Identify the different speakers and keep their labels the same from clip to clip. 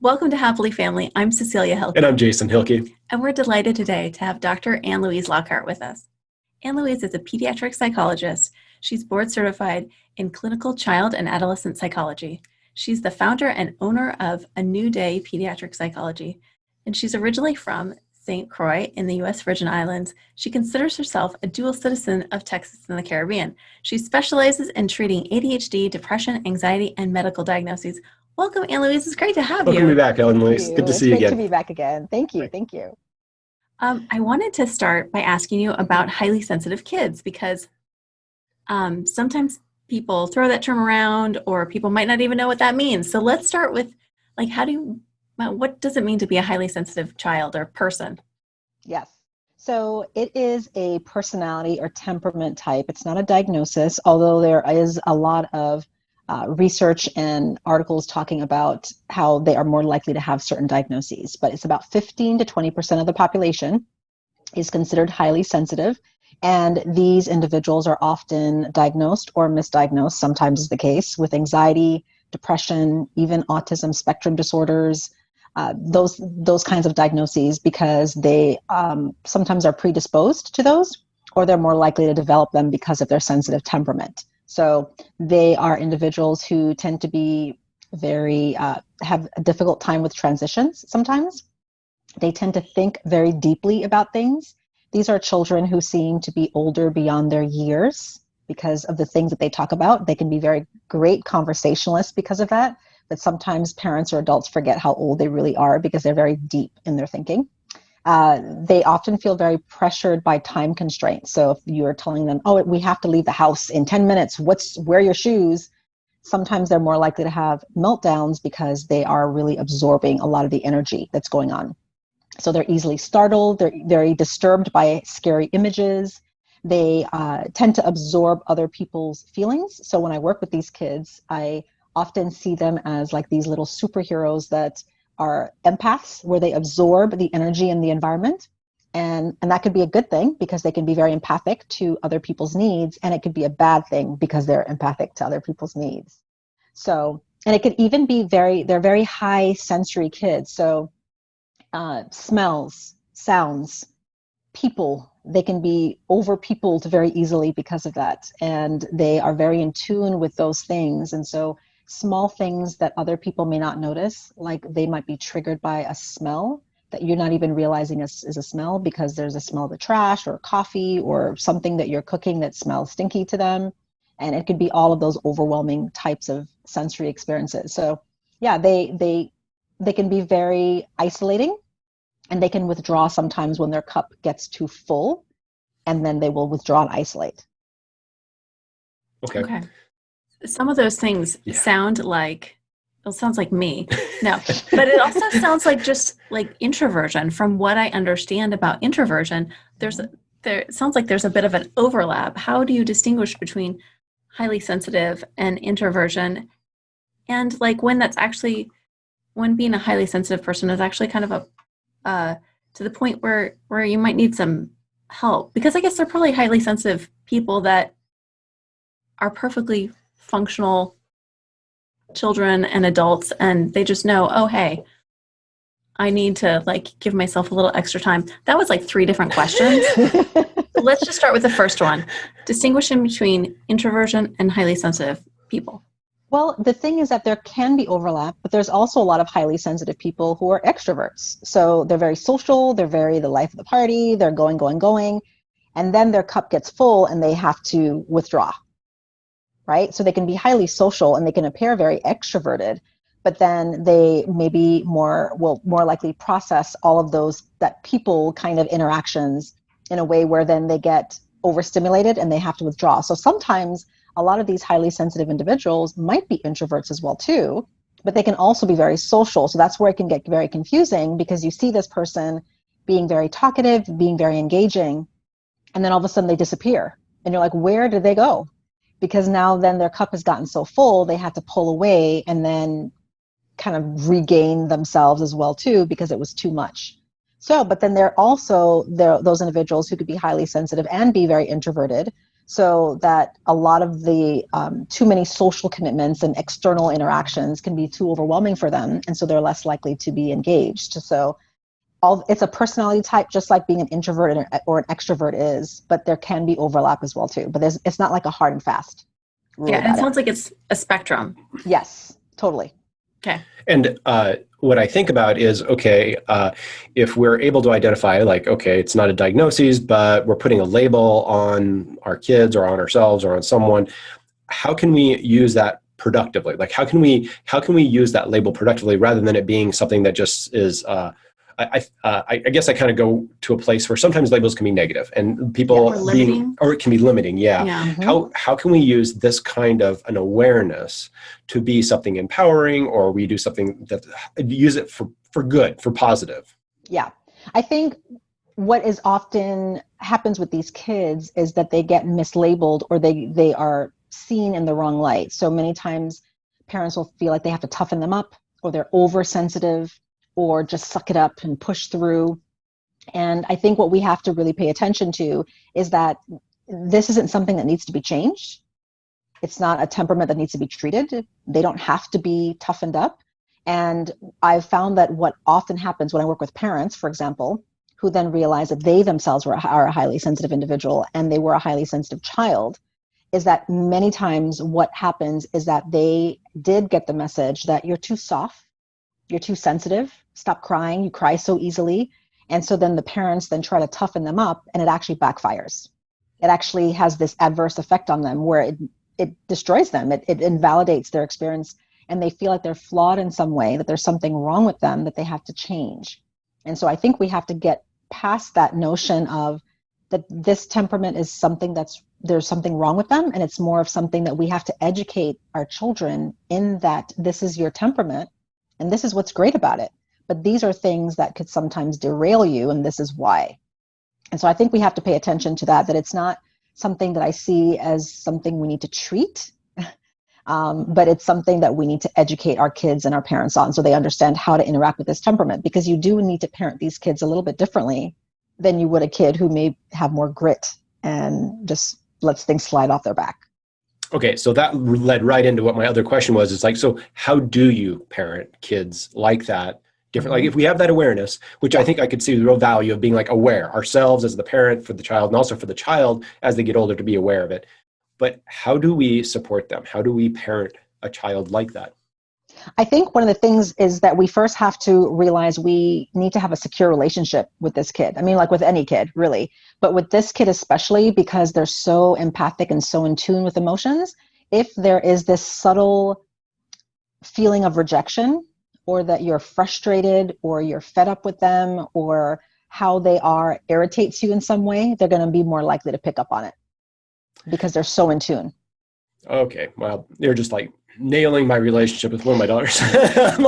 Speaker 1: Welcome to Happily Family. I'm Cecilia Hilkey.
Speaker 2: And I'm Jason Hilkey.
Speaker 1: And we're delighted today to have Dr. Ann-Louise Lockhart with us. Ann-Louise is a pediatric psychologist. She's board certified in clinical child and adolescent psychology. She's the founder and owner of A New Day Pediatric Psychology. And she's originally from St. Croix in the U.S. Virgin Islands. She considers herself a dual citizen of Texas and the Caribbean. She specializes in treating ADHD, depression, anxiety, and medical diagnoses. Welcome, Ann-Louise. It's great to have you.
Speaker 2: Welcome to be back, Ann-Louise. Good to see you again.
Speaker 3: It's great to be back again. Thank you. Thank you.
Speaker 1: I wanted to start by asking you about highly sensitive kids because sometimes people throw that term around or people might not even know what that means. So let's start with, what does it mean to be a highly sensitive child or person?
Speaker 3: Yes. So it is a personality or temperament type. It's not a diagnosis, although there is a lot of research and articles talking about how they are more likely to have certain diagnoses. But it's about 15 to 20% of the population is considered highly sensitive. And these individuals are often diagnosed or misdiagnosed, sometimes is the case, with anxiety, depression, even autism spectrum disorders, those kinds of diagnoses, because they sometimes are predisposed to those, or they're more likely to develop them because of their sensitive temperament. So they are individuals who tend to be have a difficult time with transitions sometimes. They tend to think very deeply about things. These are children who seem to be older beyond their years because of the things that they talk about. They can be very great conversationalists because of that, but sometimes parents or adults forget how old they really are because they're very deep in their thinking. They often feel very pressured by time constraints. So if you're telling them, oh, we have to leave the house in 10 minutes, wear your shoes. Sometimes they're more likely to have meltdowns because they are really absorbing a lot of the energy that's going on. So they're easily startled. They're very disturbed by scary images. They tend to absorb other people's feelings. So when I work with these kids, I often see them as like these little superheroes that are empaths, where they absorb the energy in the environment. And that could be a good thing because they can be very empathic to other people's needs. And it could be a bad thing because they're empathic to other people's needs. So, and it could even be they're very high sensory kids. So smells, sounds, people, they can be over-peopled very easily because of that. And they are very in tune with those things. And so small things that other people may not notice, like they might be triggered by a smell that you're not even realizing is a smell because there's a smell of the trash or coffee or something that you're cooking that smells stinky to them. And it could be all of those overwhelming types of sensory experiences. So yeah, they can be very isolating, and they can withdraw sometimes when their cup gets too full, and then they will withdraw and isolate.
Speaker 2: Okay.
Speaker 1: Some of those things sounds like me. No, but it also sounds like just like introversion. From what I understand about introversion, it sounds like there's a bit of an overlap. How do you distinguish between highly sensitive and introversion? And like when being a highly sensitive person is actually kind of to the point where you might need some help, because I guess they're probably highly sensitive people that are perfectly functional children and adults, and they just know, oh, hey, I need to give myself a little extra time. That was 3 different questions. Let's just start with the first one. Distinguishing between introversion and highly sensitive people.
Speaker 3: Well, the thing is that there can be overlap, but there's also a lot of highly sensitive people who are extroverts. So they're very social, they're very the life of the party, they're going, and then their cup gets full and they have to withdraw, right? So they can be highly social and they can appear very extroverted, but then they may be more likely process all of that people kind of interactions in a way where then they get overstimulated and they have to withdraw. So sometimes a lot of these highly sensitive individuals might be introverts as well too, but they can also be very social. So that's where it can get very confusing, because you see this person being very talkative, being very engaging, and then all of a sudden they disappear. And you're like, where did they go? Because now then their cup has gotten so full, they had to pull away and then kind of regain themselves as well too, because it was too much. So, but then there are also those individuals who could be highly sensitive and be very introverted. so that a lot of the too many social commitments and external interactions can be too overwhelming for them. And so they're less likely to be engaged. So it's a personality type, just like being an introvert or an extrovert is, but there can be overlap as well too. But it's not like a hard and fast rule.
Speaker 1: Yeah, and it sounds like it's a spectrum.
Speaker 3: Yes, totally.
Speaker 1: Okay.
Speaker 2: And what I think about is, okay, if we're able to identify, like, okay, it's not a diagnosis, but we're putting a label on our kids or on ourselves or on someone, how can we use that productively? Like, how can we use that label productively rather than it being something that just is, I guess I kind of go to a place where sometimes labels can be negative and people or it can be limiting. Yeah.
Speaker 3: Mm-hmm.
Speaker 2: How can we use this kind of an awareness to be something empowering, or we do something that use it for good, for positive?
Speaker 3: Yeah. I think what is often happens with these kids is that they get mislabeled, or they are seen in the wrong light. So many times parents will feel like they have to toughen them up, or they're oversensitive, or just suck it up and push through. And I think what we have to really pay attention to is that this isn't something that needs to be changed. It's not a temperament that needs to be treated. They don't have to be toughened up. And I've found that what often happens when I work with parents, for example, who then realize that they themselves are a highly sensitive individual and they were a highly sensitive child, is that many times what happens is that they did get the message that you're too soft, you're too sensitive, stop crying, you cry so easily. And so then the parents then try to toughen them up, and it actually backfires. It actually has this adverse effect on them where it destroys them. It invalidates their experience, and they feel like they're flawed in some way, that there's something wrong with them that they have to change. And so I think we have to get past that notion of that this temperament is something there's something wrong with them, and it's more of something that we have to educate our children in, that this is your temperament and this is what's great about it. But these are things that could sometimes derail you, and this is why. And so I think we have to pay attention to that it's not something that I see as something we need to treat, but it's something that we need to educate our kids and our parents on, so they understand how to interact with this temperament, because you do need to parent these kids a little bit differently than you would a kid who may have more grit and just lets things slide off their back.
Speaker 2: Okay, so that led right into what my other question was. It's like, so how do you parent kids like that different? Like, if we have that awareness, which I think I could see the real value of being like aware ourselves as the parent for the child, and also for the child as they get older to be aware of it. But how do we support them? How do we parent a child like that?
Speaker 3: I think one of the things is that we first have to realize we need to have a secure relationship with this kid. I mean, like with any kid, really. But with this kid especially, because they're so empathic and so in tune with emotions, if there is this subtle feeling of rejection, or that you're frustrated, or you're fed up with them, or how they are irritates you in some way, they're going to be more likely to pick up on it because they're so in tune.
Speaker 2: Okay, well, you're just like nailing my relationship with one of my daughters. I'm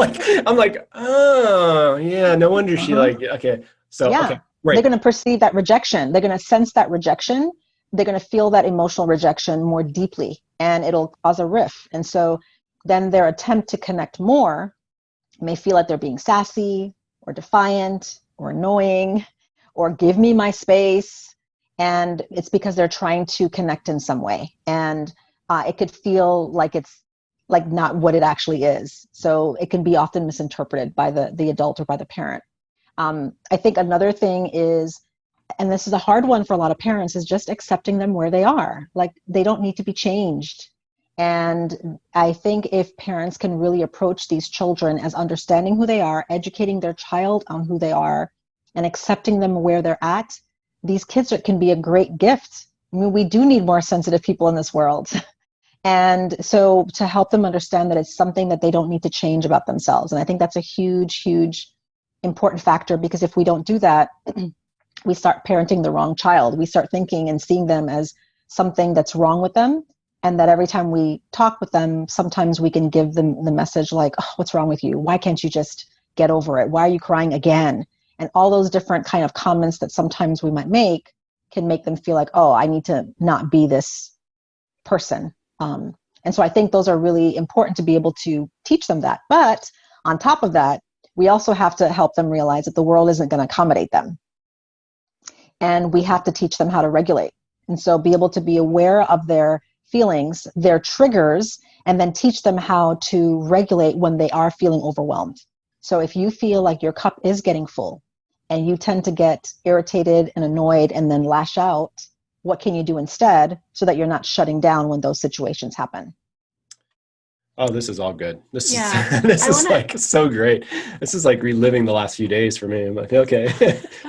Speaker 2: like, oh yeah, no wonder she okay. So
Speaker 3: yeah.
Speaker 2: Okay, right.
Speaker 3: They're going to perceive that rejection. They're going to sense that rejection. They're going to feel that emotional rejection more deeply, and it'll cause a rift. And so then their attempt to connect more may feel like they're being sassy or defiant or annoying or give me my space. And it's because they're trying to connect in some way. And it could feel like it's like not what it actually is. So it can be often misinterpreted by the adult or by the parent. I think another thing is, and this is a hard one for a lot of parents, is just accepting them where they are. Like, they don't need to be changed. And I think if parents can really approach these children as understanding who they are, educating their child on who they are, and accepting them where they're at, these kids can be a great gift. I mean, we do need more sensitive people in this world. And so to help them understand that it's something that they don't need to change about themselves. And I think that's a huge, huge important factor, because if we don't do that, we start parenting the wrong child. We start thinking and seeing them as something that's wrong with them. And that every time we talk with them, sometimes we can give them the message like, oh, what's wrong with you? Why can't you just get over it? Why are you crying again? And all those different kind of comments that sometimes we might make can make them feel like, oh, I need to not be this person. And so I think those are really important to be able to teach them that. But on top of that, we also have to help them realize that the world isn't going to accommodate them. And we have to teach them how to regulate. And so be able to be aware of their feelings, their triggers, and then teach them how to regulate when they are feeling overwhelmed. So if you feel like your cup is getting full and you tend to get irritated and annoyed and then lash out, what can you do instead so that you're not shutting down when those situations happen?
Speaker 2: Oh, this is all good. This
Speaker 1: Yeah.
Speaker 2: is this is like so great. This is like reliving the last few days for me. I'm like, okay,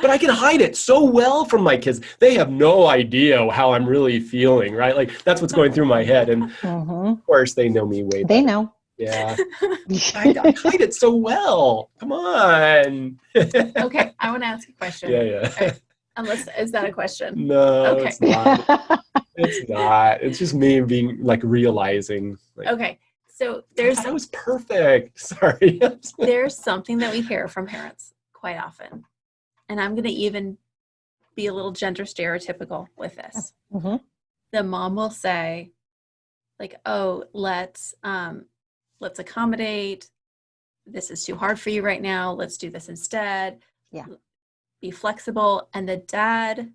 Speaker 2: but I can hide it so well from my kids. They have no idea how I'm really feeling, right? Like that's what's going through my head, and of course they know me way better.
Speaker 3: They know.
Speaker 2: Yeah, I hide it so well. Come on.
Speaker 1: Okay, I want to ask a question.
Speaker 2: Yeah.
Speaker 1: Unless, is that a question?
Speaker 2: No,
Speaker 1: Okay.
Speaker 2: it's not. It's not. It's just me being like realizing. Like,
Speaker 1: Okay. So
Speaker 2: that was perfect. Sorry.
Speaker 1: There's something that we hear from parents quite often. And I'm going to even be a little gender stereotypical with this.
Speaker 3: Mm-hmm.
Speaker 1: The mom will say, like, oh, let's accommodate. This is too hard for you right now. Let's do this instead.
Speaker 3: Yeah.
Speaker 1: Be flexible. And the dad,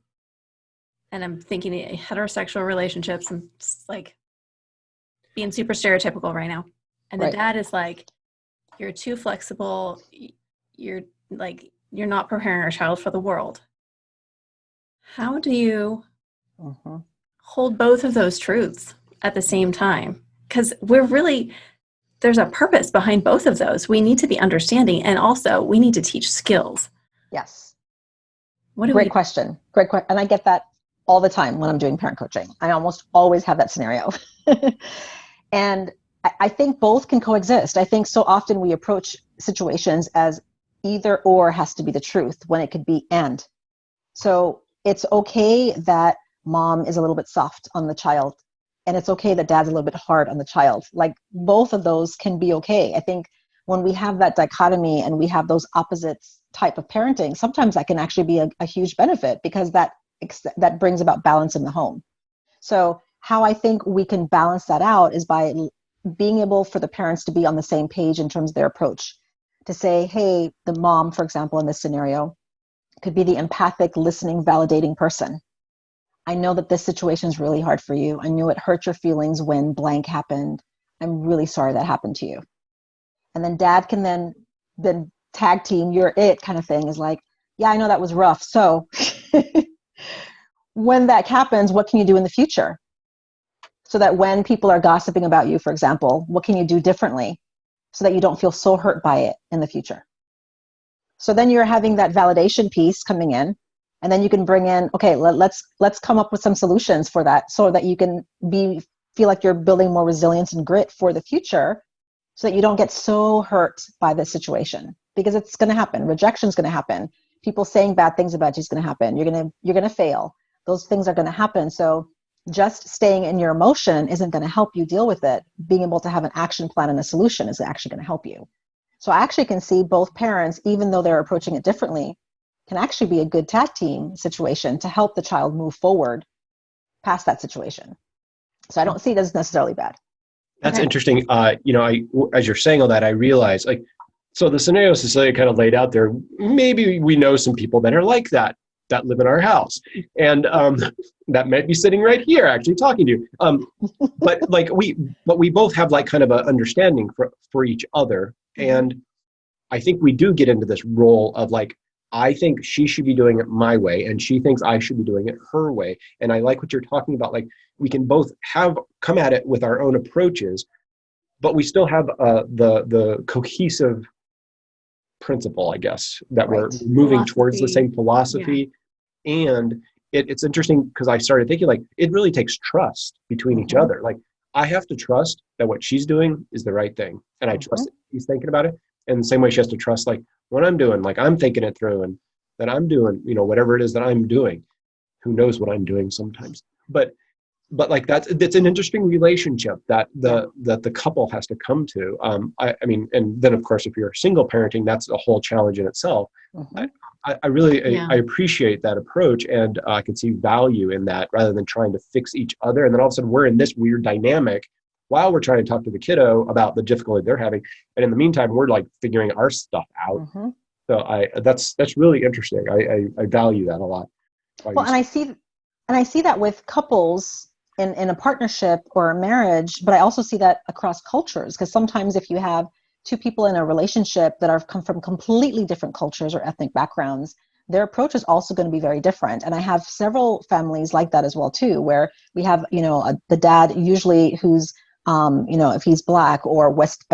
Speaker 1: and I'm thinking heterosexual relationships, and just like being super stereotypical right now. And the dad is like, you're too flexible. You're not preparing our child for the world. How do you hold both of those truths at the same time? Because there's a purpose behind both of those. We need to be understanding, and also we need to teach skills.
Speaker 3: Yes.
Speaker 1: Great
Speaker 3: question. And I get that all the time when I'm doing parent coaching. I almost always have that scenario. And I think both can coexist. I think so often we approach situations as either or has to be the truth when it could be and. So it's okay that mom is a little bit soft on the child, and it's okay that dad's a little bit hard on the child. Like both of those can be okay. I think when we have that dichotomy and we have those opposites type of parenting, sometimes that can actually be a huge benefit, because that brings about balance in the home. So how I think we can balance that out is by being able for the parents to be on the same page in terms of their approach. To say, hey, the mom, for example, in this scenario, could be the empathic, listening, validating person. I know that this situation is really hard for you. I know it hurt your feelings when blank happened. I'm really sorry that happened to you. And then dad can then tag team, you're it kind of thing, is like, yeah, I know that was rough. So when that happens, what can you do in the future? So that when people are gossiping about you, for example, what can you do differently so that you don't feel so hurt by it in the future? So then you're having that validation piece coming in, and then you can bring in, okay, let's come up with some solutions for that, so that you can feel like you're building more resilience and grit for the future, so that you don't get so hurt by this situation, because it's going to happen. Rejection is going to happen. People saying bad things about you is going to happen. You're going to fail. Those things are going to happen. So just staying in your emotion isn't going to help you deal with it. Being able to have an action plan and a solution is actually going to help you. So I actually can see both parents, even though they're approaching it differently, can actually be a good tag team situation to help the child move forward past that situation. So I don't see it as necessarily bad.
Speaker 2: That's interesting. As you're saying all that, I realize, like, so the scenario Cecilia kind of laid out there, maybe we know some people that are like that live in our house, and that might be sitting right here actually talking to you. But we both have like kind of an understanding for each other. And I think we do get into this role of like, I think she should be doing it my way, and she thinks I should be doing it her way. And I like what you're talking about. Like, we can both come at it with our own approaches, but we still have the cohesive principle, I guess, that we're moving towards the same philosophy. Yeah. And it's interesting because I started thinking, like, it really takes trust between each other. Like, I have to trust that what she's doing is the right thing, and I trust that she's thinking about it. And the same way she has to trust, like, what I'm doing, like, I'm thinking it through, and that I'm doing, whatever it is that I'm doing. Who knows what I'm doing sometimes, but like that's an interesting relationship that the couple has to come to. I mean, and then of course, if you're single parenting, that's a whole challenge in itself. I really I appreciate that approach, and I can see value in that, rather than trying to fix each other. And then all of a sudden we're in this weird dynamic while we're trying to talk to the kiddo about the difficulty they're having, and in the meantime we're like figuring our stuff out. So that's really interesting. I value that a lot.
Speaker 3: Well, and And I see that with couples in a partnership or a marriage, but I also see that across cultures, because sometimes if you have two people in a relationship that are come from completely different cultures or ethnic backgrounds, their approach is also going to be very different. And I have several families like that as well too, where we have, the dad usually who's, if he's Black or West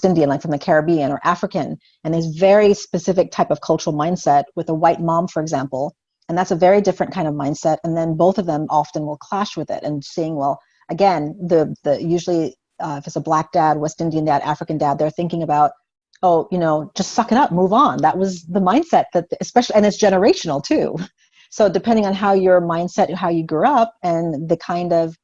Speaker 3: Indian, like from the Caribbean, or African, and there's very specific type of cultural mindset with a white mom, for example. And that's a very different kind of mindset. And then both of them often will clash with it and saying, well, again, the usually if it's a Black dad, West Indian dad, African dad, they're thinking about, oh, just suck it up, move on. That was the mindset that, especially, and it's generational too. So depending on how your mindset, how you grew up, and the kind of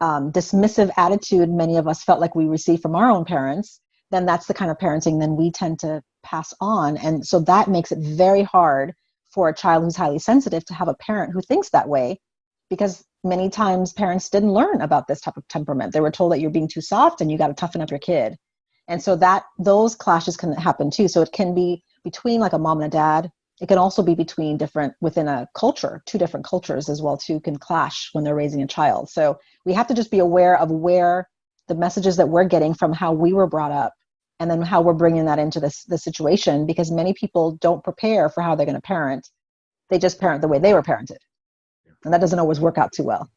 Speaker 3: dismissive attitude many of us felt like we received from our own parents, then that's the kind of parenting then we tend to pass on. And so that makes it very hard for a child who's highly sensitive to have a parent who thinks that way, because many times parents didn't learn about this type of temperament. They were told that you're being too soft and you got to toughen up your kid. And so that those clashes can happen too. So it can be between like a mom and a dad. It can also be within a culture, two different cultures as well too can clash when they're raising a child. So we have to just be aware of where the messages that we're getting from how we were brought up, and then how we're bringing that into the situation, because many people don't prepare for how they're going to parent. They just parent the way they were parented. And that doesn't always work out too well.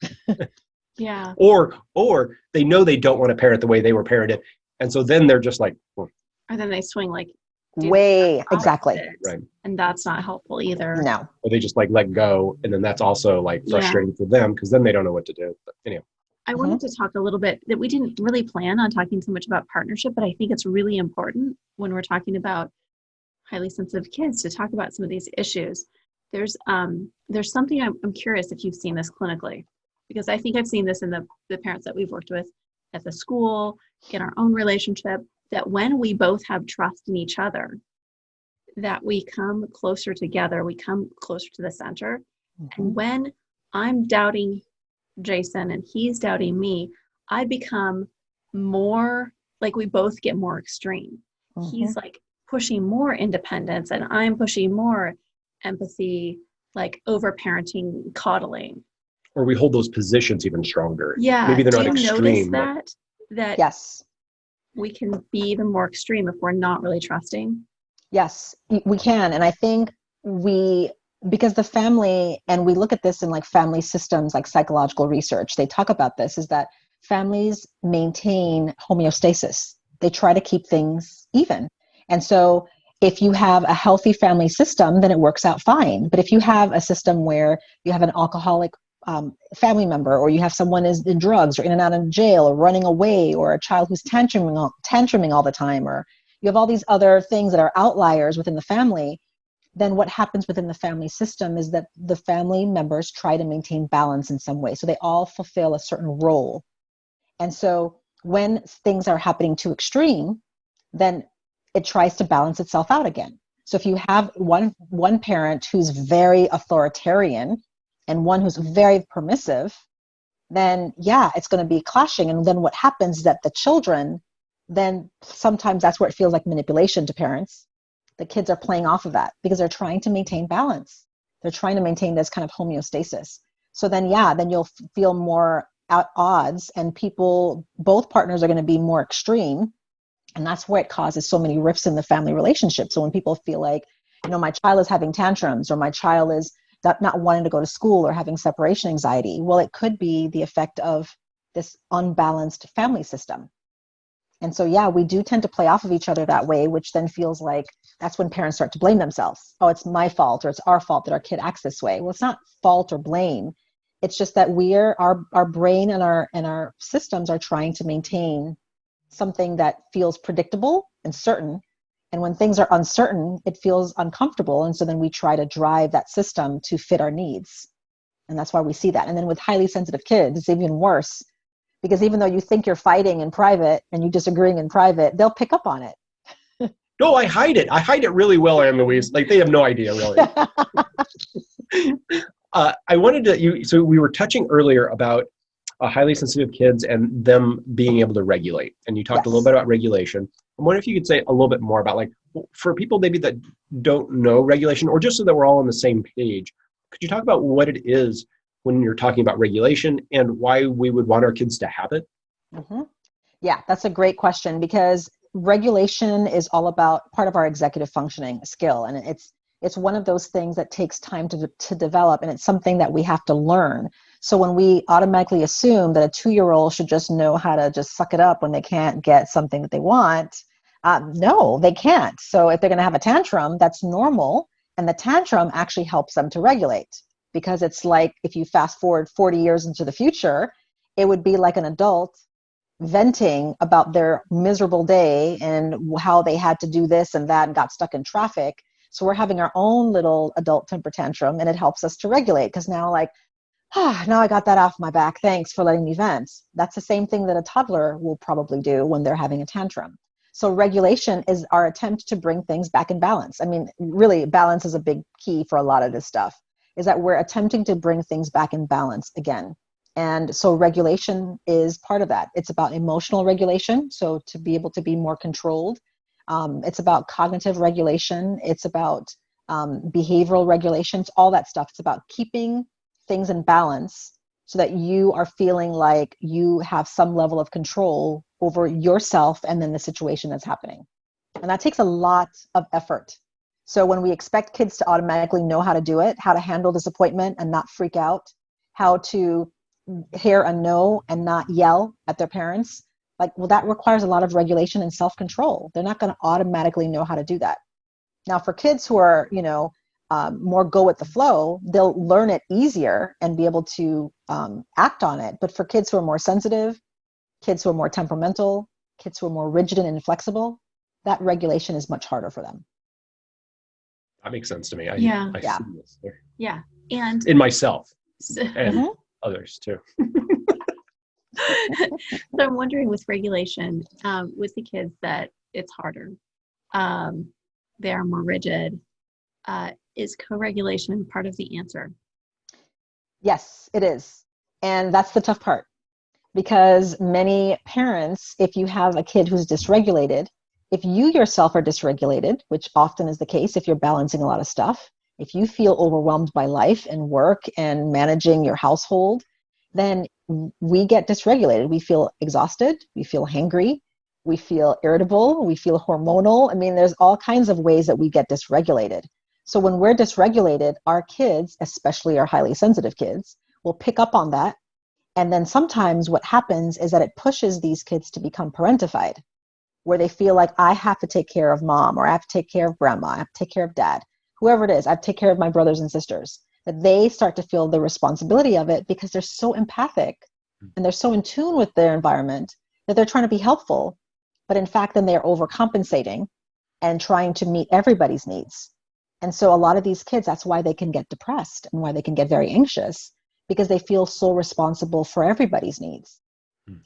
Speaker 1: Yeah.
Speaker 2: Or they know they don't want to parent the way they were parented. And so then they're just like,
Speaker 1: or then they swing like
Speaker 3: way, exactly.
Speaker 2: Right.
Speaker 1: And that's not helpful either.
Speaker 3: No.
Speaker 2: Or they just like let go. And then that's also like frustrating for them, because then they don't know what to do. But anyway.
Speaker 1: I wanted to talk a little bit that we didn't really plan on talking so much about partnership, but I think it's really important when we're talking about highly sensitive kids to talk about some of these issues. There's something I'm curious if you've seen this clinically, because I think I've seen this in the parents that we've worked with at the school, in our own relationship, that when we both have trust in each other, that we come closer together, we come closer to the center. Mm-hmm. And when I'm doubting Jason and he's doubting me, I become more like, we both get more extreme. Mm-hmm. He's like pushing more independence and I'm pushing more empathy, like over parenting, coddling.
Speaker 2: Or we hold those positions even stronger.
Speaker 1: Yeah.
Speaker 2: Maybe they're not
Speaker 1: extreme.
Speaker 2: extreme.
Speaker 1: Do you notice that
Speaker 3: yes,
Speaker 1: we can be even more extreme if we're not really trusting?
Speaker 3: Yes, we can. And I think because the family, and we look at this in like family systems, like psychological research, they talk about this, is that families maintain homeostasis. They try to keep things even. And so if you have a healthy family system, then it works out fine. But if you have a system where you have an alcoholic family member, or you have someone is in drugs or in and out of jail or running away, or a child who's tantruming all the time, or you have all these other things that are outliers within the family, then what happens within the family system is that the family members try to maintain balance in some way. So they all fulfill a certain role. And so when things are happening too extreme, then it tries to balance itself out again. So if you have one parent who's very authoritarian and one who's very permissive, then it's going to be clashing. And then what happens is that the children, then sometimes that's where it feels like manipulation to parents. The kids are playing off of that because they're trying to maintain balance. They're trying to maintain this kind of homeostasis. So then you'll feel more at odds, and both partners are going to be more extreme. And that's where it causes so many rifts in the family relationship. So when people feel like, my child is having tantrums, or my child is not wanting to go to school, or having separation anxiety, well, it could be the effect of this unbalanced family system. And so, we do tend to play off of each other that way, which then feels like that's when parents start to blame themselves. Oh, it's my fault, or it's our fault that our kid acts this way. Well, it's not fault or blame. It's just that our brain and our systems are trying to maintain something that feels predictable and certain. And when things are uncertain, it feels uncomfortable. And so then we try to drive that system to fit our needs. And that's why we see that. And then with highly sensitive kids, it's even worse. Because even though you think you're fighting in private and you're disagreeing in private, they'll pick up on it.
Speaker 2: No, I hide it. I hide it really well, Ann-Louise. Like, they have no idea, really. I wanted to, so we were touching earlier about highly sensitive kids and them being able to regulate. And you talked a little bit about regulation. I wonder if you could say a little bit more about, like, for people maybe that don't know regulation, or just so that we're all on the same page, could you talk about what it is when you're talking about regulation and why we would want our kids to have it?
Speaker 3: Mm-hmm. Yeah, that's a great question, because regulation is all about part of our executive functioning skill. And it's one of those things that takes time to develop, and it's something that we have to learn. So when we automatically assume that a 2-year-old should just know how to just suck it up when they can't get something that they want, no, they can't. So if they're going to have a tantrum, that's normal. And the tantrum actually helps them to regulate, because it's like, if you fast forward 40 years into the future, it would be like an adult venting about their miserable day and how they had to do this and that and got stuck in traffic. So we're having our own little adult temper tantrum, and it helps us to regulate, because now, like, now I got that off my back. Thanks for letting me vent. That's the same thing that a toddler will probably do when they're having a tantrum. So regulation is our attempt to bring things back in balance. I mean, really, balance is a big key for a lot of this stuff, is that we're attempting to bring things back in balance again. And so regulation is part of that. It's about emotional regulation, so to be able to be more controlled. It's about cognitive regulation. It's about behavioral regulations, all that stuff. It's about keeping things in balance so that you are feeling like you have some level of control over yourself and then the situation that's happening. And that takes a lot of effort. So when we expect kids to automatically know how to do it, how to handle disappointment and not freak out, how to hear a no and not yell at their parents, like, well, that requires a lot of regulation and self-control. They're not going to automatically know how to do that. Now, for kids who are, more go with the flow, they'll learn it easier and be able to act on it. But for kids who are more sensitive, kids who are more temperamental, kids who are more rigid and inflexible, that regulation is much harder for them.
Speaker 2: That makes sense to me. I
Speaker 1: Yeah.
Speaker 2: see this there.
Speaker 1: Yeah. And
Speaker 2: in myself and others too.
Speaker 1: So I'm wondering, with regulation, with the kids, that it's harder. They are more rigid. Is co-regulation part of the answer?
Speaker 3: Yes, it is. And that's the tough part, because many parents, if you have a kid who's dysregulated, if you yourself are dysregulated, which often is the case if you're balancing a lot of stuff, if you feel overwhelmed by life and work and managing your household, then we get dysregulated. We feel exhausted, we feel hangry, we feel irritable, we feel hormonal. I mean, there's all kinds of ways that we get dysregulated. So when we're dysregulated, our kids, especially our highly sensitive kids, will pick up on that. And then sometimes what happens is that it pushes these kids to become parentified, where they feel like, I have to take care of mom, or I have to take care of grandma, I have to take care of dad, whoever it is, I have to take care of my brothers and sisters. That they start to feel the responsibility of it, because they're so empathic and they're so in tune with their environment that they're trying to be helpful. But in fact, then they're overcompensating and trying to meet everybody's needs. And so a lot of these kids, that's why they can get depressed and why they can get very anxious, because they feel so responsible for everybody's needs.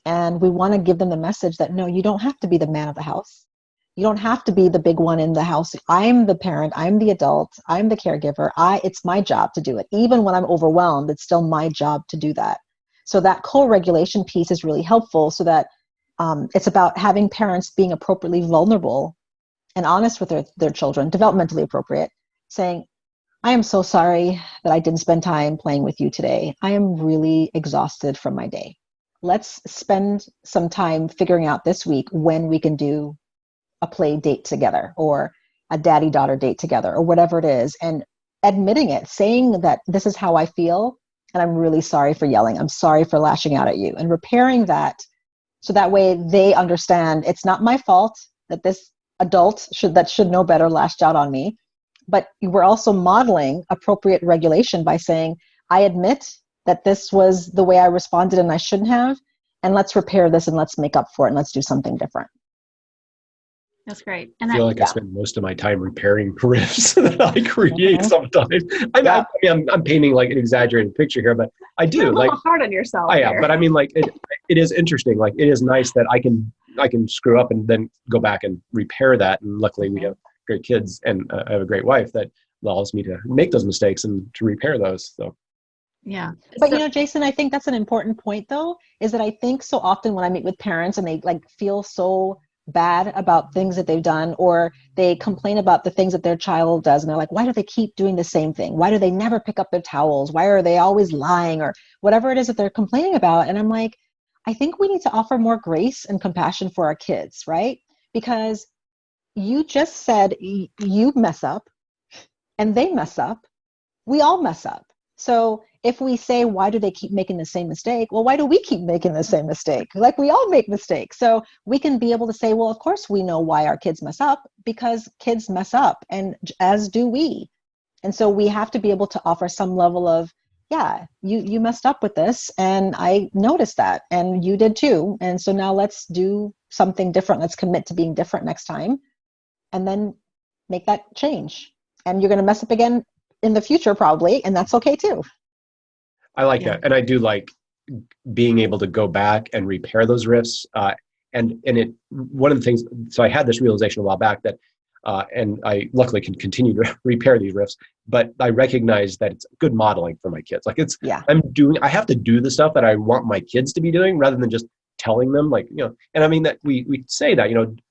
Speaker 3: And we want to give them the message that, no, you don't have to be the man of the house. You don't have to be the big one in the house. I'm the parent, I'm the adult, I'm the caregiver. It's my job to do it. Even when I'm overwhelmed, it's still my job to do that. So that co-regulation piece is really helpful, so that it's about having parents being appropriately vulnerable and honest with their children, developmentally appropriate, saying, I am so sorry that I didn't spend time playing with you today. I am really exhausted from my day. Let's spend some time figuring out this week when we can do a play date together, or a daddy-daughter date together, or whatever it is, and admitting it, saying that this is how I feel, and I'm really sorry for yelling. I'm sorry for lashing out at you, and repairing that, so that way they understand it's not my fault that this adult should know better lashed out on me. But we're also modeling appropriate regulation by saying, I admit that this was the way I responded and I shouldn't have, and let's repair this and let's make up for it and let's do something different.
Speaker 1: That's great. And
Speaker 2: I feel like I spend most of my time repairing riffs that I create sometimes. I'm painting like an exaggerated picture here, but I do.
Speaker 1: You're a little hard on yourself.
Speaker 2: I am, but I mean, like it is interesting. Like, it is nice that I can screw up and then go back and repair that. And luckily, we have great kids, and I have a great wife that allows me to make those mistakes and to repair those. So.
Speaker 1: Yeah.
Speaker 3: But Jason, I think that's an important point, though, is that I think so often when I meet with parents and they like feel so bad about things that they've done, or they complain about the things that their child does. And they're like, why do they keep doing the same thing? Why do they never pick up their towels? Why are they always lying, or whatever it is that they're complaining about? And I'm like, I think we need to offer more grace and compassion for our kids, right? Because you just said you mess up and they mess up. We all mess up. So if we say, why do they keep making the same mistake? Well, why do we keep making the same mistake? Like, we all make mistakes. So we can be able to say, well, of course we know why our kids mess up, because kids mess up, and as do we. And so we have to be able to offer some level of, yeah, you messed up with this, and I noticed that, and you did too. And so now let's do something different. Let's commit to being different next time, and then make that change. And you're going to mess up again in the future, probably, and that's okay too.
Speaker 2: I like that. And I do like being able to go back and repair those rifts. One of the things, so I had this realization a while back that, and I luckily can continue to repair these rifts, but I recognize that it's good modeling for my kids. Like, I have to do the stuff that I want my kids to be doing, rather than just telling them, like, and I mean that we say that,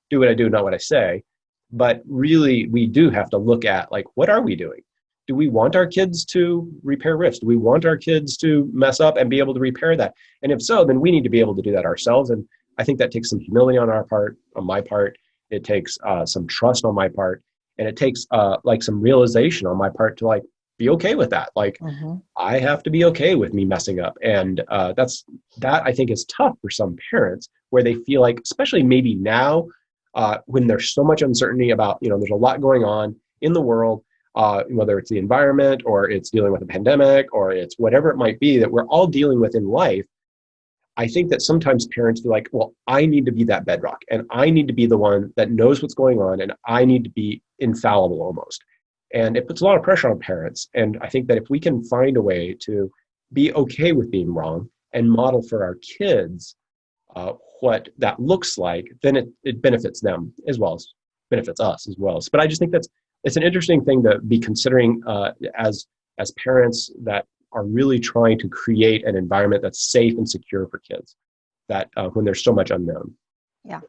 Speaker 2: do what I do, not what I say, but really we do have to look at, like, what are we doing? Do we want our kids to repair rifts? Do we want our kids to mess up and be able to repair that? And if so, then we need to be able to do that ourselves. And I think that takes some humility on my part. It takes some trust on my part. And it takes like some realization on my part to, like, be okay with that. Like, I have to be okay with me messing up. And that I think is tough for some parents, where they feel like, especially maybe now, when there's so much uncertainty about, there's a lot going on in the world, whether it's the environment, or it's dealing with a pandemic, or it's whatever it might be that we're all dealing with in life. I think that sometimes parents feel like, well, I need to be that bedrock, and I need to be the one that knows what's going on, and I need to be infallible almost. And it puts a lot of pressure on parents. And I think that if we can find a way to be okay with being wrong and model for our kids what that looks like, then it benefits them as well as benefits us as well. But I just think it's an interesting thing to be considering as parents that are really trying to create an environment that's safe and secure for kids, that when there's so much unknown.
Speaker 3: Yeah,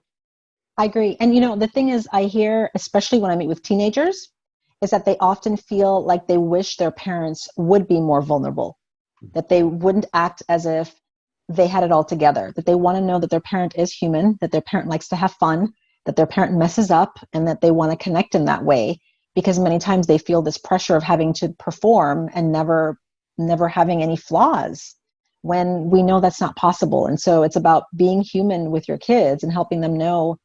Speaker 3: I agree. And the thing is, I hear, especially when I meet with teenagers, is that they often feel like they wish their parents would be more vulnerable, that they wouldn't act as if they had it all together, that they want to know that their parent is human, that their parent likes to have fun, that their parent messes up, and that they want to connect in that way. Because many times they feel this pressure of having to perform and never having any flaws, when we know that's not possible. And so it's about being human with your kids and helping them know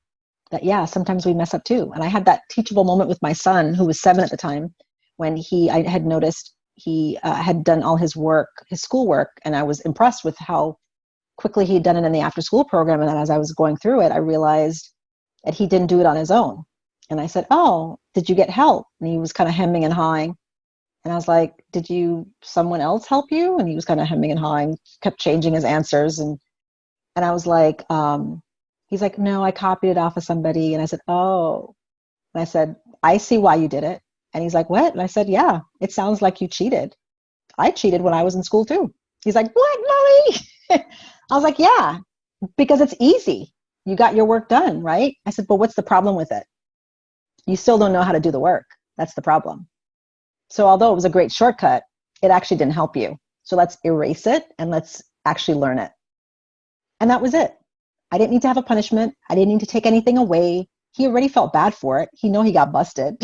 Speaker 3: that, yeah, sometimes we mess up too. And I had that teachable moment with my son, who was 7 at the time, when I had noticed he had done all his schoolwork, and I was impressed with how quickly he'd done it in the after school program. And then as I was going through it, I realized that he didn't do it on his own. And I said, oh, did you get help? And he was kind of hemming and hawing. And I was like, did someone else help you? And he was kind of hemming and hawing, kept changing his answers. And I was like, he's like, no, I copied it off of somebody. And I said, oh. And I said, I see why you did it. And he's like, what? And I said, yeah, it sounds like you cheated. I cheated when I was in school too. He's like, what, Mommy? I was like, yeah, because it's easy. You got your work done, right? I said, but what's the problem with it? You still don't know how to do the work. That's the problem. So although it was a great shortcut, it actually didn't help you. So let's erase it and let's actually learn it. And that was it. I didn't need to have a punishment. I didn't need to take anything away. He already felt bad for it. He knew he got busted.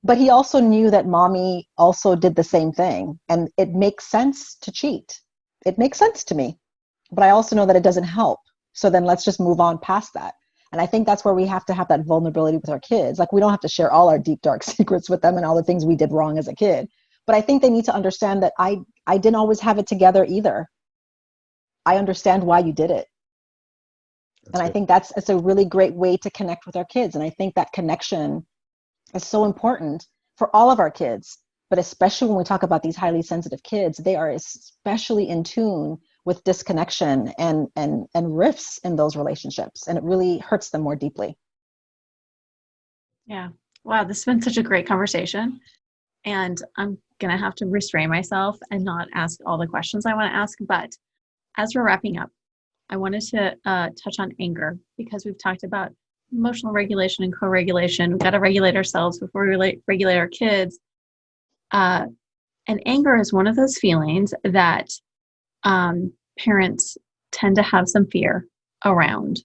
Speaker 3: But he also knew that Mommy also did the same thing. And it makes sense to cheat. It makes sense to me. But I also know that it doesn't help. So then let's just move on past that. And I think that's where we have to have that vulnerability with our kids. Like, we don't have to share all our deep, dark secrets with them and all the things we did wrong as a kid. But I think they need to understand that I didn't always have it together either. I understand why you did it. And I think it's a really great way to connect with our kids. And I think that connection is so important for all of our kids, but especially when we talk about these highly sensitive kids, they are especially in tune with disconnection and rifts in those relationships. And it really hurts them more deeply.
Speaker 1: Yeah. Wow. This has been such a great conversation. And I'm going to have to restrain myself and not ask all the questions I want to ask. But as we're wrapping up, I wanted to touch on anger because we've talked about emotional regulation and co-regulation. We've got to regulate ourselves before we regulate our kids. And anger is one of those feelings that parents tend to have some fear around.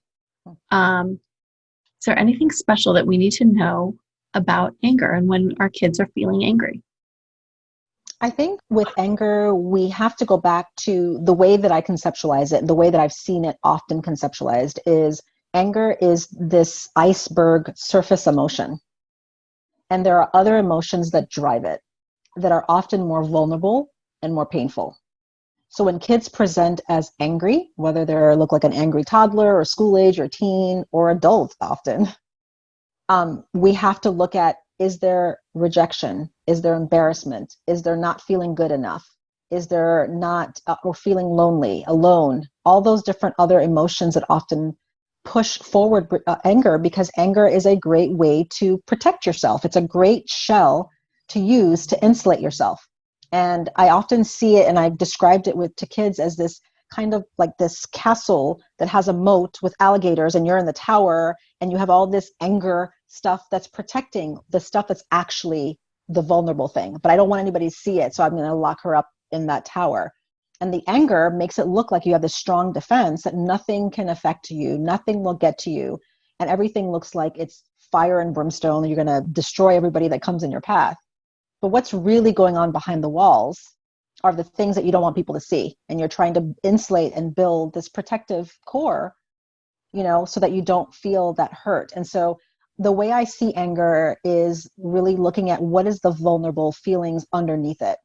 Speaker 1: Is there anything special that we need to know about anger and when our kids are feeling angry?
Speaker 3: I think with anger, we have to go back to the way that I conceptualize it, the way that I've seen it often conceptualized is anger is this iceberg surface emotion. And there are other emotions that drive it that are often more vulnerable and more painful. So when kids present as angry, whether they look like an angry toddler or school age or teen or adult often, we have to look at, is there rejection? Is there embarrassment? Is there not feeling good enough? Is there not, or feeling lonely, alone? All those different other emotions that often push forward anger, because anger is a great way to protect yourself. It's a great shell to use to insulate yourself. And I often see it, and I've described it to kids as this kind of like this castle that has a moat with alligators, and you're in the tower and you have all this anger stuff that's protecting the stuff that's actually the vulnerable thing. But I don't want anybody to see it, so I'm going to lock her up in that tower. And the anger makes it look like you have this strong defense that nothing can affect you, nothing will get to you, and everything looks like it's fire and brimstone, and you're going to destroy everybody that comes in your path. But what's really going on behind the walls are the things that you don't want people to see. And you're trying to insulate and build this protective core, so that you don't feel that hurt. And so the way I see anger is really looking at what is the vulnerable feelings underneath it.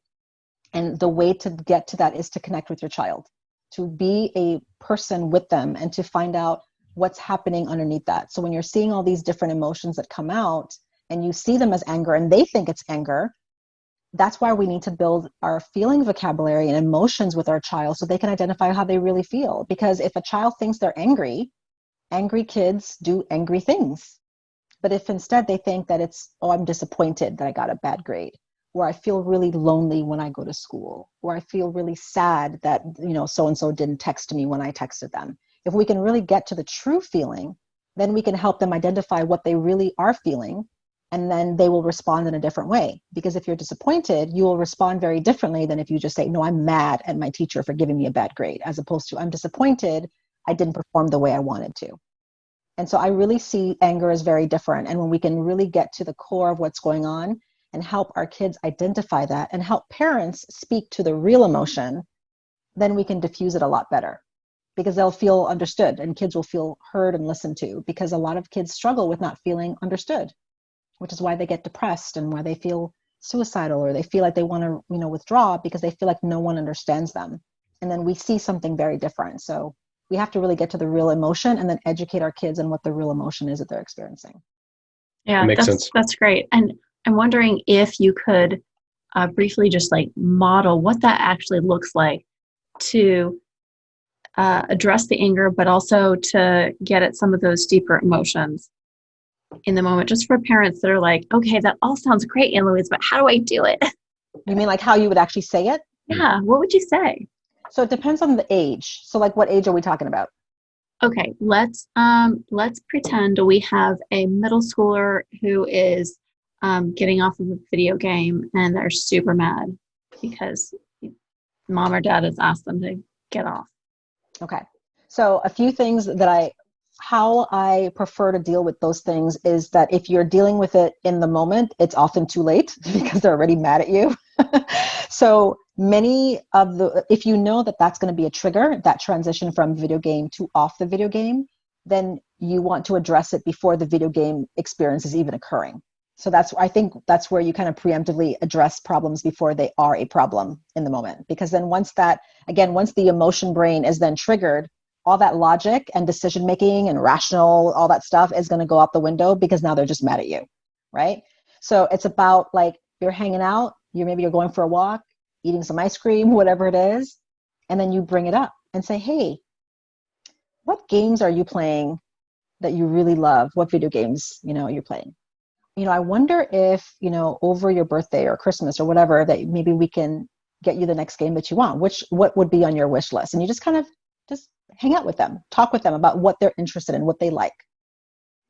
Speaker 3: And the way to get to that is to connect with your child, to be a person with them and to find out what's happening underneath that. So when you're seeing all these different emotions that come out and you see them as anger and they think it's anger, that's why we need to build our feeling vocabulary and emotions with our child so they can identify how they really feel. Because if a child thinks they're angry, angry kids do angry things. But if instead they think that it's, oh, I'm disappointed that I got a bad grade, or I feel really lonely when I go to school, or I feel really sad that, so-and-so didn't text me when I texted them. If we can really get to the true feeling, then we can help them identify what they really are feeling, and then they will respond in a different way. Because if you're disappointed, you will respond very differently than if you just say, no, I'm mad at my teacher for giving me a bad grade, as opposed to I'm disappointed, I didn't perform the way I wanted to. And so I really see anger as very different. And when we can really get to the core of what's going on and help our kids identify that and help parents speak to the real emotion, then we can diffuse it a lot better, because they'll feel understood and kids will feel heard and listened to, because a lot of kids struggle with not feeling understood, which is why they get depressed and why they feel suicidal, or they feel like they want to, withdraw because they feel like no one understands them. And then we see something very different. So we have to really get to the real emotion and then educate our kids on what the real emotion is that they're experiencing.
Speaker 1: Yeah,
Speaker 2: makes sense.
Speaker 1: That's great. And I'm wondering if you could briefly just model what that actually looks like to address the anger, but also to get at some of those deeper emotions in the moment, just for parents that are like, okay, that all sounds great, Ann-Louise, but how do I do it?
Speaker 3: You mean like how you would actually say it?
Speaker 1: Yeah. What would you say?
Speaker 3: So it depends on the age. So what age are we talking about?
Speaker 1: Okay, let's pretend we have a middle schooler who is getting off of a video game and they're super mad because mom or dad has asked them to get off.
Speaker 3: Okay. So a few things that how I prefer to deal with those things is that if you're dealing with it in the moment, it's often too late because they're already mad at you. So if you know that that's going to be a trigger, that transition from video game to off the video game, then you want to address it before the video game experience is even occurring. So I think that's where you kind of preemptively address problems before they are a problem in the moment. Because then once the emotion brain is then triggered, all that logic and decision making and rational, all that stuff is going to go out the window because now they're just mad at you, right? So it's about you're hanging out, you're going for a walk, eating some ice cream, whatever it is, and then you bring it up and say, hey, what games are you playing that you really love? What video games, you're playing? I wonder if, over your birthday or Christmas or whatever, that maybe we can get you the next game that you want. What would be on your wish list? And you just kind of just hang out with them, talk with them about what they're interested in, what they like.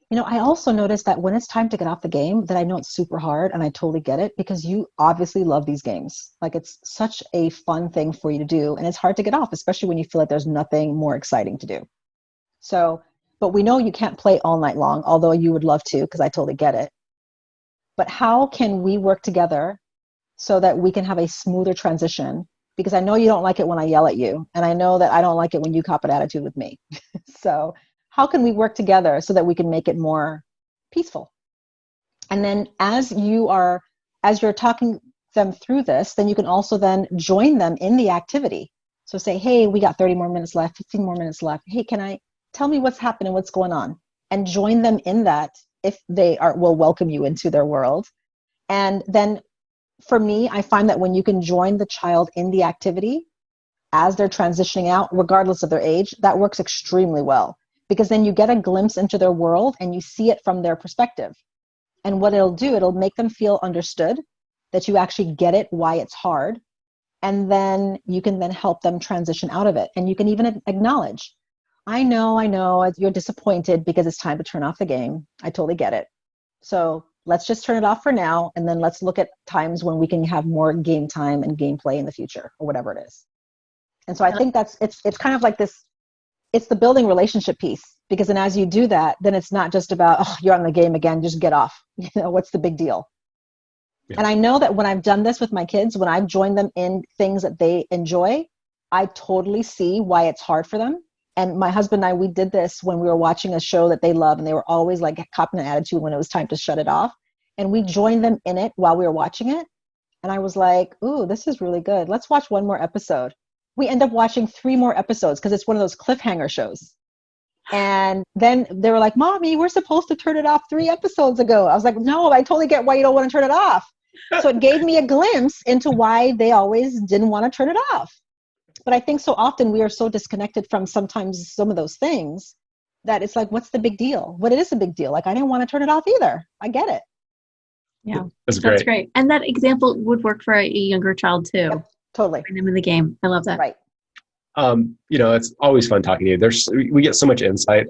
Speaker 3: I also noticed that when it's time to get off the game, that I know it's super hard, and I totally get it, because you obviously love these games. Like, it's such a fun thing for you to do, and it's hard to get off, especially when you feel like there's nothing more exciting to do. So, but we know you can't play all night long, although you would love to, because I totally get it. But how can we work together so that we can have a smoother transition? Because I know you don't like it when I yell at you, and I know that I don't like it when you cop an attitude with me. So how can we work together so that we can make it more peaceful? And then as you're talking them through this, then you can also then join them in the activity. So say, hey, we got 30 more minutes left, 15 more minutes left. Hey, tell me what's happening, what's going on? And join them in that if they will welcome you into their world. And then for me, I find that when you can join the child in the activity as they're transitioning out, regardless of their age, that works extremely well. Because then you get a glimpse into their world and you see it from their perspective. And what it'll make them feel understood, that you actually get it, why it's hard. And then you can then help them transition out of it. And you can even acknowledge, I know you're disappointed because it's time to turn off the game. I totally get it. So let's just turn it off for now. And then let's look at times when we can have more game time and gameplay in the future, or whatever it is. And so I think it's kind of like this. It's the building relationship piece, because then as you do that, then it's not just about, oh, you're on the game again, just get off. What's the big deal? Yeah. And I know that when I've done this with my kids, when I've joined them in things that they enjoy, I totally see why it's hard for them. And my husband and I, we did this when we were watching a show that they love, and they were always like copping an attitude when it was time to shut it off. And we joined them in it while we were watching it. And I was like, ooh, this is really good. Let's watch one more episode. We end up watching 3 more episodes because it's one of those cliffhanger shows. And then they were like, Mommy, we're supposed to turn it off 3 episodes ago. I was like, no, I totally get why you don't want to turn it off. So it gave me a glimpse into why they always didn't want to turn it off. But I think so often we are so disconnected from sometimes some of those things that it's like, what's the big deal? But it is a big deal. Like, I didn't want to turn it off either. I get it.
Speaker 1: Yeah, that's great. And that example would work for a younger child too.
Speaker 3: Yep. Totally.
Speaker 1: Bring them in the game. I love that.
Speaker 3: Right.
Speaker 2: It's always fun talking to you. We get so much insight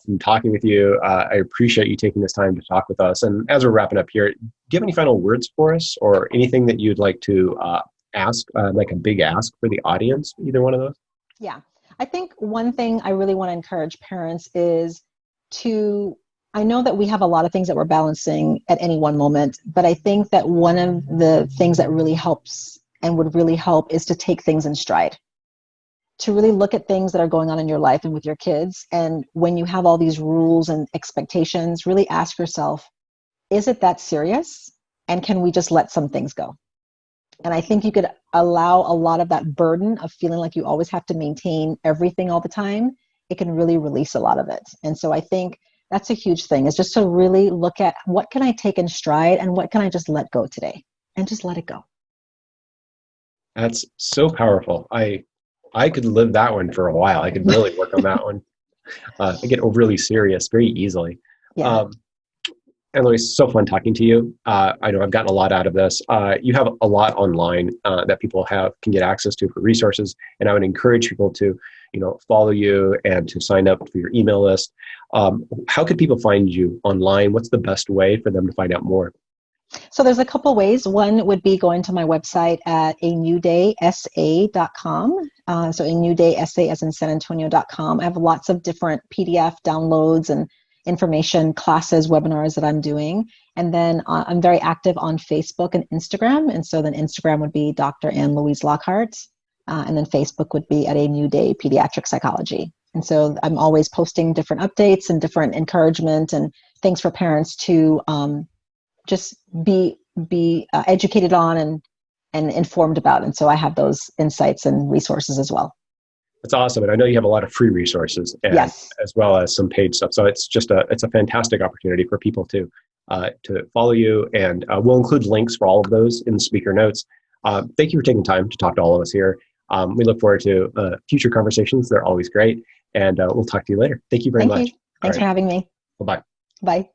Speaker 2: from talking with you. I appreciate you taking this time to talk with us. And as we're wrapping up here, do you have any final words for us, or anything that you'd like to ask, like a big ask for the audience, either one of those?
Speaker 3: Yeah. I think one thing I really want to encourage parents is I know that we have a lot of things that we're balancing at any one moment, but I think that one of the things that really helps and would really help is to take things in stride, to really look at things that are going on in your life and with your kids. And when you have all these rules and expectations, really ask yourself, is it that serious? And can we just let some things go? And I think you could allow a lot of that burden of feeling like you always have to maintain everything all the time. It can really release a lot of it. And so I think that's a huge thing, is just to really look at what can I take in stride and what can I just let go today, and just let it go.
Speaker 2: That's so powerful. I could live that one for a while. I could really work on that one. I get overly serious very easily.
Speaker 3: Yeah.
Speaker 2: Ann-Louise, so fun talking to you. I know I've gotten a lot out of this. You have a lot online that people can get access to for resources, and I would encourage people to, follow you and to sign up for your email list. How could people find you online? What's the best way for them to find out more?
Speaker 3: So there's a couple ways. One would be going to my website at anewdaysa.com. So anewdaysa as in San Antonio.com. I have lots of different PDF downloads and information, classes, webinars that I'm doing. And then I'm very active on Facebook and Instagram. And so then Instagram would be Dr. Ann-Louise Lockhart. And then Facebook would be at A New Day Pediatric Psychology. And so I'm always posting different updates and different encouragement and things for parents to just be educated on and informed about. And so I have those insights and resources as well.
Speaker 2: That's awesome. And I know you have a lot of free resources, and
Speaker 3: yes,
Speaker 2: as well as some paid stuff. So it's just it's a fantastic opportunity for people to follow you. And we'll include links for all of those in the speaker notes. Thank you for taking time to talk to all of us here. We look forward to future conversations. They're always great. And we'll talk to you later. Thank you very much.
Speaker 3: Thanks for having me.
Speaker 2: Bye-bye.
Speaker 3: Bye.